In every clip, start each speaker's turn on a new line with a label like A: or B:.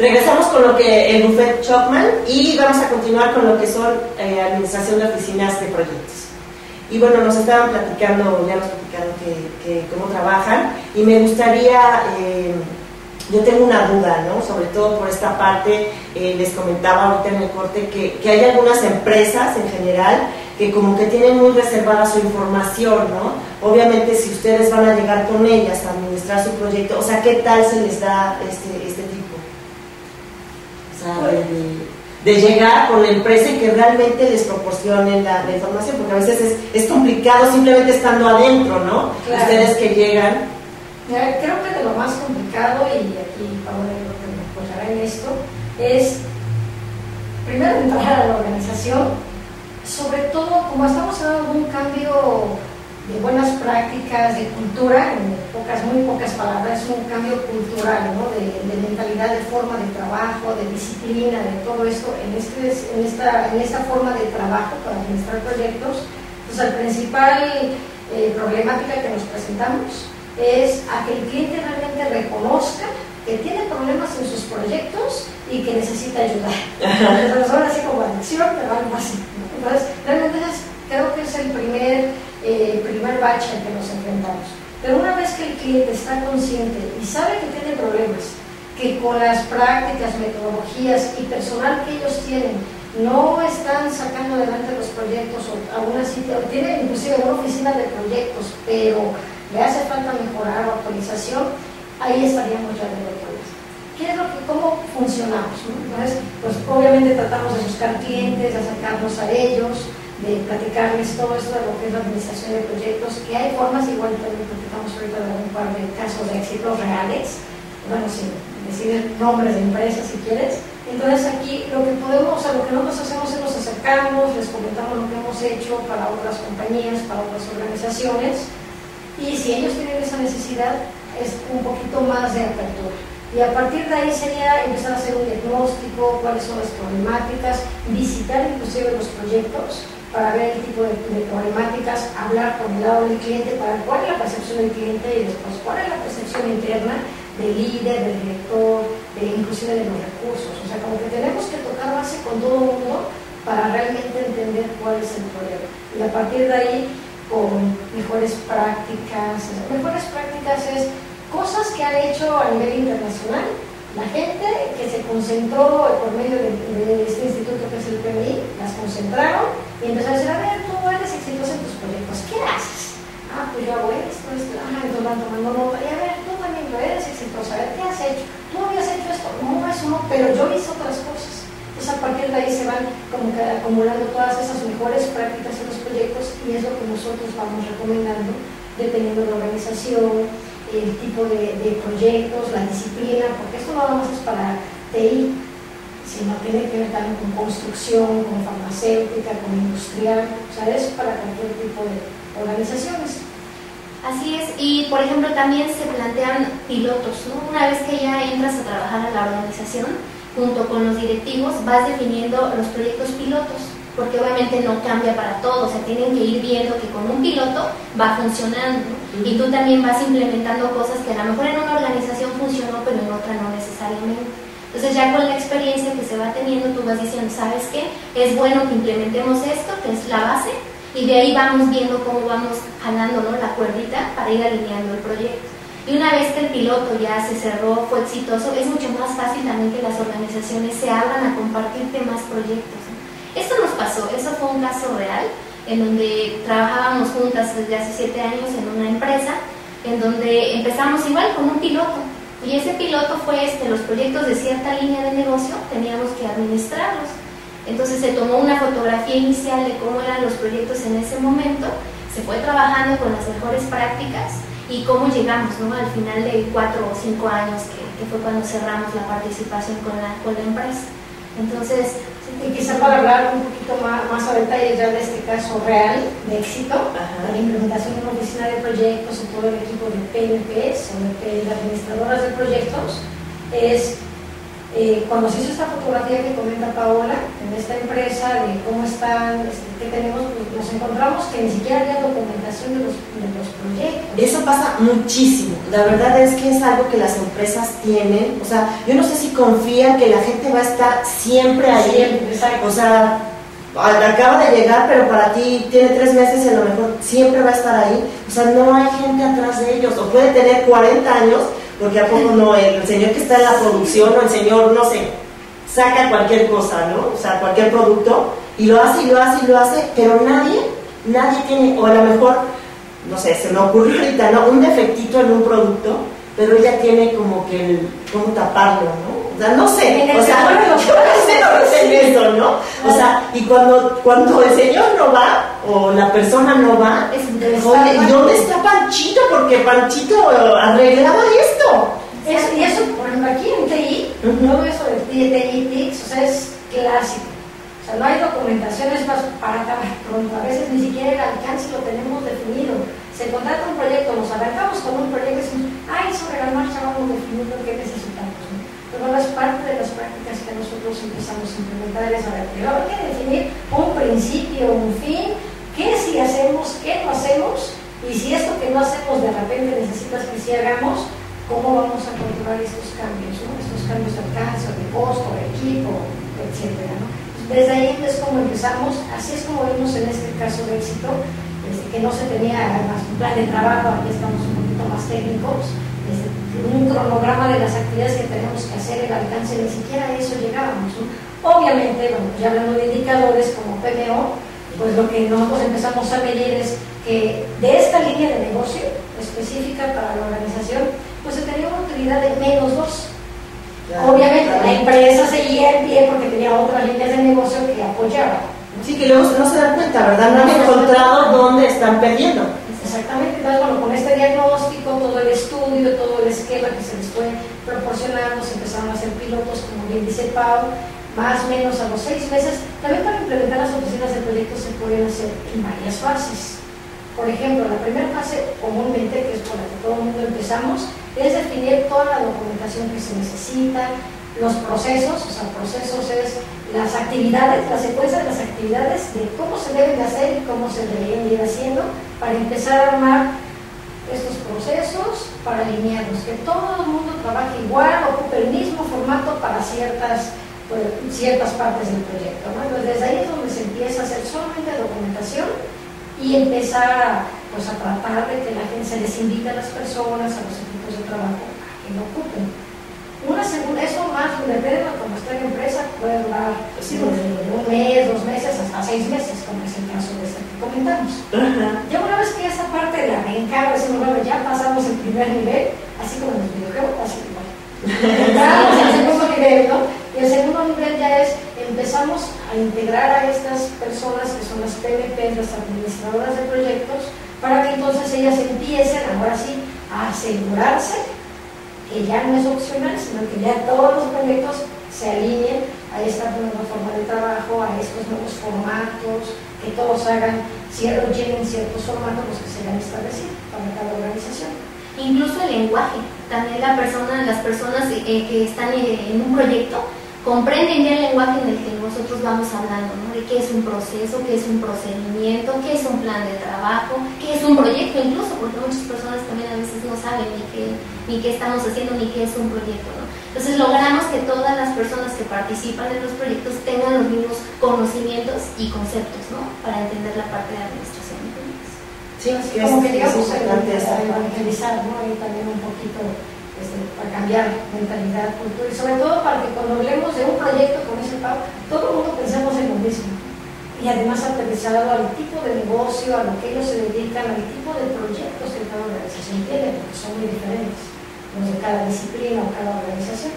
A: Regresamos con lo que el Buffet Chopman y vamos a continuar con lo que son administración de oficinas de proyectos. Y bueno, nos estaban platicando, ya nos platicaron que cómo trabajan, y me gustaría, yo tengo una duda, ¿no? Sobre todo por esta parte, les comentaba ahorita en el corte que hay algunas empresas en general que como que tienen muy reservada su información, ¿no? Obviamente si ustedes van a llegar con ellas a administrar su proyecto, o sea, ¿qué tal se les da este tipo? O sea, de llegar con la empresa y que realmente les proporcionen la información, porque a veces es complicado simplemente estando adentro, ¿no?
B: Claro.
A: Ustedes que llegan.
B: Creo que de lo más complicado, y aquí Paola creo que me apoyará en esto, es primero entrar a la organización, sobre todo como estamos hablando de un cambio de buenas prácticas, de cultura, en muy pocas palabras, un cambio cultural, ¿no? de mentalidad, de forma de trabajo, de disciplina, de todo esto, en esta forma de trabajo para administrar proyectos. Pues la principal problemática que nos presentamos es a que el cliente realmente reconozca que tiene problemas en sus proyectos y que necesita ayuda. Entonces, ahora sí como adicción, pero algo así. Entonces, realmente creo que es el primer bache al que nos enfrentamos. Pero una vez que el cliente está consciente y sabe que tiene problemas, que con las prácticas, metodologías y personal que ellos tienen no están sacando adelante los proyectos, o aún así tienen inclusive una oficina de proyectos, pero le hace falta mejorar o actualización, ahí estaríamos ya de problemas. ¿Cómo funcionamos? Entonces, pues obviamente tratamos de buscar clientes, de acercarnos a ellos, de platicarles todo esto de lo que es la administración de proyectos, que hay formas, igual también platicamos ahorita de un par de casos de éxitos reales, bueno, sin decir nombres de empresas si quieres. Entonces aquí lo que nosotros hacemos es nos acercamos, les comentamos lo que hemos hecho para otras compañías, para otras organizaciones, y si ellos tienen esa necesidad, es un poquito más de apertura. Y a partir de ahí sería empezar a hacer un diagnóstico, cuáles son las problemáticas, visitar inclusive los proyectos para ver el tipo de problemáticas, hablar con el lado del cliente para ver cuál es la percepción del cliente y después cuál es la percepción interna del líder, del director, inclusive de los recursos. O sea, como que tenemos que tocar base con todo el mundo para realmente entender cuál es el problema. Y a partir de ahí, con mejores prácticas. Mejores prácticas es cosas que han hecho a nivel internacional, la gente que se concentró por medio de este instituto que es el PMI, las concentraron y empezaron a decir, a ver, tú eres exitoso en tus proyectos, ¿qué haces? Ah, pues yo hago esto, entonces van tomando nota, y a ver, tú también lo eres exitoso, a ver, ¿qué has hecho? Tú habías hecho esto, no, eso no, pero yo hice otras cosas. Entonces a partir de ahí se van como que acumulando todas esas mejores prácticas en los proyectos y es lo que nosotros vamos recomendando, dependiendo de la organización, el tipo de proyectos, la disciplina, porque esto no nada más es para TI, sino tiene que ver también con construcción, con farmacéutica, con industrial, o sea, es para cualquier tipo de organizaciones.
C: Así es, y por ejemplo también se plantean pilotos, ¿no? Una vez que ya entras a trabajar a la organización, junto con los directivos vas definiendo los proyectos pilotos, porque obviamente no cambia para todos, o sea, tienen que ir viendo que con un piloto va funcionando, ¿no? Y tú también vas implementando cosas que a lo mejor en una organización funcionó, pero en otra no necesariamente. Entonces ya con la experiencia que se va teniendo, tú vas diciendo, ¿sabes qué? Es bueno que implementemos esto, que es la base, y de ahí vamos viendo cómo vamos jalando, ¿no?, la cuerdita para ir alineando el proyecto. Y una vez que el piloto ya se cerró, fue exitoso, es mucho más fácil también que las organizaciones se abran a compartirte más proyectos, ¿no? Esto nos pasó, eso fue un caso real, en donde trabajábamos juntas desde hace 7 años en una empresa, en donde empezamos igual con un piloto, y ese piloto fue los proyectos de cierta línea de negocio, teníamos que administrarlos. Entonces se tomó una fotografía inicial de cómo eran los proyectos en ese momento, se fue trabajando con las mejores prácticas, y cómo llegamos, ¿no?, al final de 4 o 5 años, que fue cuando cerramos la participación con la empresa. Entonces,
B: y quizá para hablar un poquito más a detalle ya de este caso real de éxito, de la implementación de una oficina de proyectos y todo el equipo de PNPs, o de administradoras de proyectos, es Cuando se hizo esta fotografía que comenta Paola, en esta empresa, de cómo están, qué tenemos, pues nos encontramos que ni siquiera había documentación de los proyectos.
A: Eso pasa muchísimo. La verdad es que es algo que las empresas tienen. O sea, yo no sé si confían que la gente va a estar siempre ahí.
B: Siempre, exacto.
A: O sea, acaba de llegar, pero para ti tiene 3 meses y a lo mejor siempre va a estar ahí. O sea, no hay gente atrás de ellos. O puede tener 40 años, porque a poco no, el señor que está en la producción o el señor, no sé, saca cualquier cosa, ¿no? O sea, cualquier producto y lo hace y lo hace y lo hace, pero nadie tiene, o a lo mejor, no sé, se me ocurre ahorita, ¿no? Un defectito en un producto, pero ella tiene como que cómo taparlo, ¿no? O sea, no sé, o sea, yo no sé lo que es eso, ¿no? O sea, y cuando el señor no va, o la persona no va, oye, ¿y dónde está Panchito? Porque Panchito arreglaba esto.
B: Y eso, por ejemplo, aquí en TI, todo eso de TI TICS, o sea, es clásico. O sea, no hay documentación, es más, para acabar pronto. A veces ni siquiera el alcance lo tenemos definido. Se contrata un proyecto, nos arrancamos con un proyecto y decimos, sobre la marcha vamos definiendo qué necesitamos, ¿no? Pero es parte de las prácticas que nosotros empezamos a implementar, es a ver, primero hay que definir un principio, un fin, qué sí hacemos, qué no hacemos, y si esto que no hacemos de repente necesitas que sí hagamos, cómo vamos a controlar estos cambios, ¿no? Estos cambios de alcance, de costo, de equipo, etcétera, ¿no? Desde ahí es como empezamos, así es como vimos en este caso de éxito, que no se tenía además un plan de trabajo, aquí estamos un poquito más técnicos, un cronograma de las actividades que tenemos que hacer, el alcance, ni siquiera a eso llegábamos, ¿no? Obviamente, bueno, ya hablando de indicadores como PMO, pues lo que nosotros empezamos a medir es que de esta línea de negocio específica para la organización, pues se tenía una utilidad de -2. Claro, obviamente, claro. La empresa seguía en pie porque tenía otras líneas de negocio que apoyaban.
A: Sí, que luego no se dan cuenta, ¿verdad? No han encontrado dónde están perdiendo.
B: Exactamente, entonces, bueno, con este diagnóstico, todo el estudio, todo el esquema que se les fue proporcionando, se empezaron a hacer pilotos, como bien dice Pau, más o menos a los 6 meses. También para implementar las oficinas de proyectos se pueden hacer en varias fases. Por ejemplo, la primera fase comúnmente, que es por la que todo el mundo empezamos, es definir toda la documentación que se necesita, los procesos, o sea, procesos es las actividades, la secuencia de las actividades, de cómo se deben de hacer y cómo se deberían ir haciendo para empezar a armar estos procesos, para alinearlos, que todo el mundo trabaje igual, ocupe el mismo formato para ciertas partes del proyecto, ¿no? Entonces, desde ahí es donde se empieza a hacer solamente documentación y empezar pues, a tratar de que la gente se les invite a las personas, a los equipos de trabajo, a que lo ocupen. Una segunda, eso más, depende de cómo está la empresa, puede durar de 1 mes, 2 meses, hasta 6 meses, como es el caso de este que comentamos. Ya una vez que esa parte de la reencargo, decimos, bueno, ya pasamos el primer nivel, así como en los videojuegos, así igual. Entramos al segundo nivel, ¿no? Y el segundo nivel ya es, empezamos a integrar a estas personas que son las PMP, las administradoras de proyectos, para que entonces ellas empiecen, ahora sí, a asegurarse que ya no es opcional, sino que ya todos los proyectos se alineen a esta nueva forma de trabajo, a estos nuevos formatos, que todos llenen ciertos formatos los que se hayan establecido para cada organización.
C: Incluso el lenguaje, también las personas que están en un proyecto comprenden ya el lenguaje en el que nosotros vamos hablando, ¿no? De qué es un proceso, qué es un procedimiento, qué es un plan de trabajo, qué es un proyecto incluso, porque muchas personas también a veces no saben ni qué estamos haciendo, ni qué es un proyecto, ¿no? Entonces logramos que todas las personas que participan en los proyectos tengan los mismos conocimientos y conceptos, ¿no? Para entender la parte de administración de proyectos.
A: Sí, que
B: como que digamos
A: a
B: evangelizar, ¿no? Y también un poquito para cambiar mentalidad, cultura, y sobre todo para que cuando hablemos de un proyecto como ese Pau, todo el mundo pensemos en lo mismo. Y además aterrizado al tipo de negocio, a lo que ellos se dedican, al tipo de proyectos que cada organización tiene, porque son muy diferentes, los de cada disciplina o cada organización.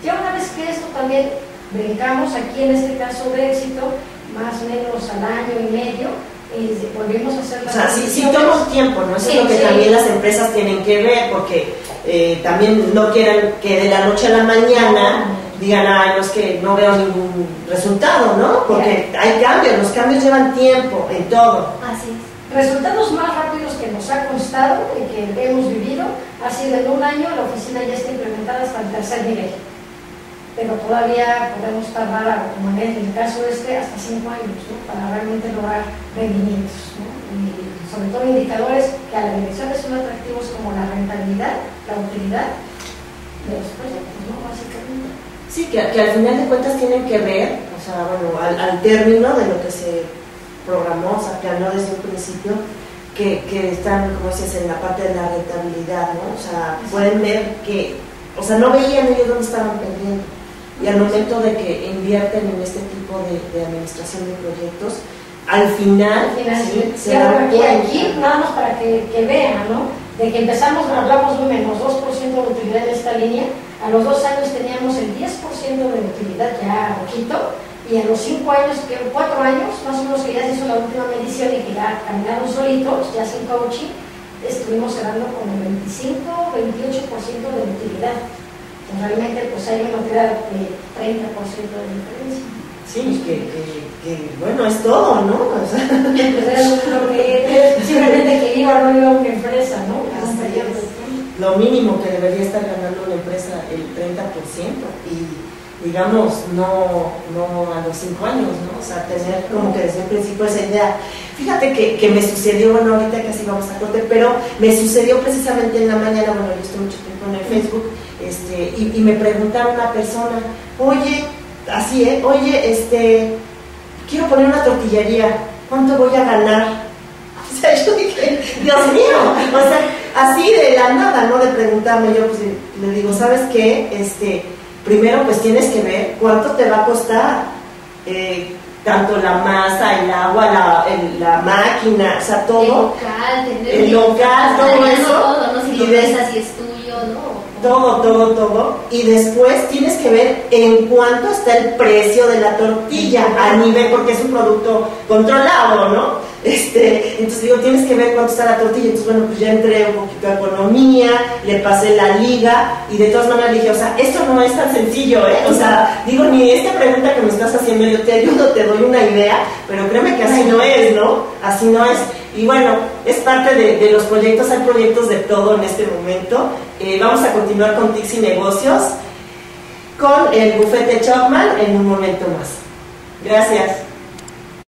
B: Ya una vez que esto también brincamos aquí en este caso de éxito, más o menos al año y medio, volvimos a hacer las
A: sí toma un tiempo, ¿no? Eso es lo que también las empresas tienen que ver, porque también no quieren que de la noche a la mañana digan, no es que no veo ningún resultado, ¿no? Porque hay cambios, los cambios llevan tiempo en todo.
C: Así es.
B: Resultados más rápidos que nos ha constado y que hemos vivido ha sido en 1 año la oficina ya está implementada hasta el 3er nivel. pero todavía podemos tardar, como en el caso hasta 5 años, ¿no? Para realmente lograr rendimientos, ¿no? Y sobre todo indicadores que a la dirección son atractivos como la rentabilidad, la utilidad de los proyectos, ¿no? Básicamente.
A: Sí, que al final de cuentas tienen que ver, o sea, bueno, al término de lo que se programó, o sea, planeó desde un principio, que están, como dices, en la parte de la rentabilidad, ¿no? O sea, pueden ver que, o sea, no veían ellos dónde estaban perdiendo. Y al momento de que invierten en este tipo de administración de proyectos, al final,
B: sí, se dan cuenta. Aquí, nada más para que vean, ¿no? De que empezamos, hablamos de un menos 2% de utilidad en esta línea, a los 2 años teníamos el 10% de utilidad, ya poquito, y a los 5 años, 4 años, más o menos que ya se hizo la última medición y que ya caminaron solitos, ya sin coaching, estuvimos cerrando con el 25-28% de utilidad. Realmente pues hay una utilidad de 30% de diferencia.
A: Sí, que bueno, es todo, ¿no? O sea,
B: pues era lo que simplemente que iba o no iba a una empresa, ¿no? Hasta ya
A: lo mínimo que debería estar ganando una empresa, el 30%, y digamos, no a los 5 años, ¿no? O sea, tener como que desde el principio esa idea. Fíjate que me sucedió, bueno, ahorita casi vamos a corte, pero me sucedió precisamente en la mañana, bueno, yo estoy mucho tiempo en el Facebook, y me preguntaba una persona, oye, así, oye, quiero poner una tortillería, ¿cuánto voy a ganar? O sea, yo dije, Dios mío, o sea, así de la nada, ¿no? De preguntarme, yo pues le digo, ¿sabes qué? Primero pues tienes que ver cuánto te va a costar, tanto la masa, el agua, la máquina, o sea, todo. El local, todo eso.
C: Todo, ¿no? Si lo piensas, si es tuyo, ¿no?
A: Todo. Y después tienes que ver en cuánto está el precio de la tortilla a nivel, porque es un producto controlado, ¿no? Entonces digo, tienes que ver cuánto está la tortilla. Entonces, bueno, pues ya entré un poquito a economía, le pasé la liga, y de todas maneras dije, o sea, esto no es tan sencillo, ¿eh? O sea, digo, ni esta pregunta que me estás haciendo, yo te ayudo, te doy una idea, pero créeme que así no es, ¿no? Así no es. Y bueno, es parte de los proyectos, hay proyectos de todo en este momento. Vamos a continuar con TICS y negocios, con el bufete Chapman en un momento más. Gracias.